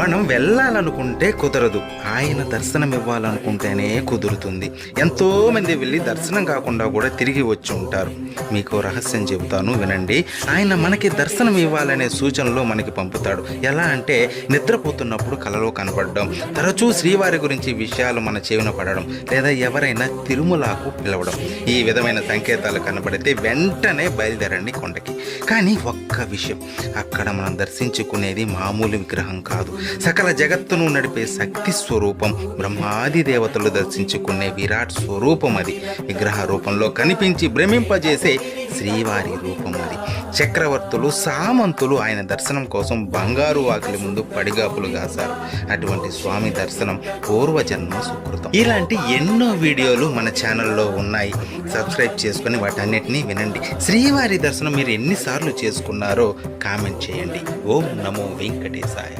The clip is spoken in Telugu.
మనం వెళ్ళాలనుకుంటే కుదరదు, ఆయన దర్శనం ఇవ్వాలనుకుంటేనే కుదురుతుంది. ఎంతోమంది వెళ్ళి దర్శనం కాకుండా కూడా తిరిగి వచ్చి ఉంటారు. మీకు రహస్యం చెబుతాను, వినండి. ఆయన మనకి దర్శనం ఇవ్వాలనే సూచనలు మనకి పంపుతాడు. ఎలా అంటే నిద్రపోతున్నప్పుడు కలలో కనపడడం, తరచూ శ్రీవారి గురించి విషయాలు మన చెవిన పడడం, లేదా ఎవరైనా తిరుమలకు పిలవడం. ఈ విధమైన సంకేతాలు కనబడితే వెంటనే బయలుదేరండి కొండకి. కానీ ఒక్క విషయం, అక్కడ మనం దర్శించుకునేది మామూలు విగ్రహం కాదు, సకల జగత్తును నడిపే శక్తి స్వరూపం, బ్రహ్మాది దేవతలు దర్శించుకునే విరాట్ స్వరూపం అది. విగ్రహ రూపంలో కనిపించి భ్రమింపజేసే శ్రీవారి రూపం అది. చక్రవర్తులు, సామంతులు ఆయన దర్శనం కోసం బంగారు వాకిలి ముందు పడిగాపులు కాశారు. అటువంటి స్వామి దర్శనం పూర్వజన్మ సుకృతం. ఇలాంటి ఎన్నో వీడియోలు మన ఛానల్లో ఉన్నాయి. సబ్స్క్రైబ్ చేసుకొని వాటన్నిటినీ వినండి. శ్రీవారి దర్శనం మీరు ఎన్నిసార్లు చేసుకున్నారో కామెంట్ చేయండి. ఓం నమో వెంకటేశాయ.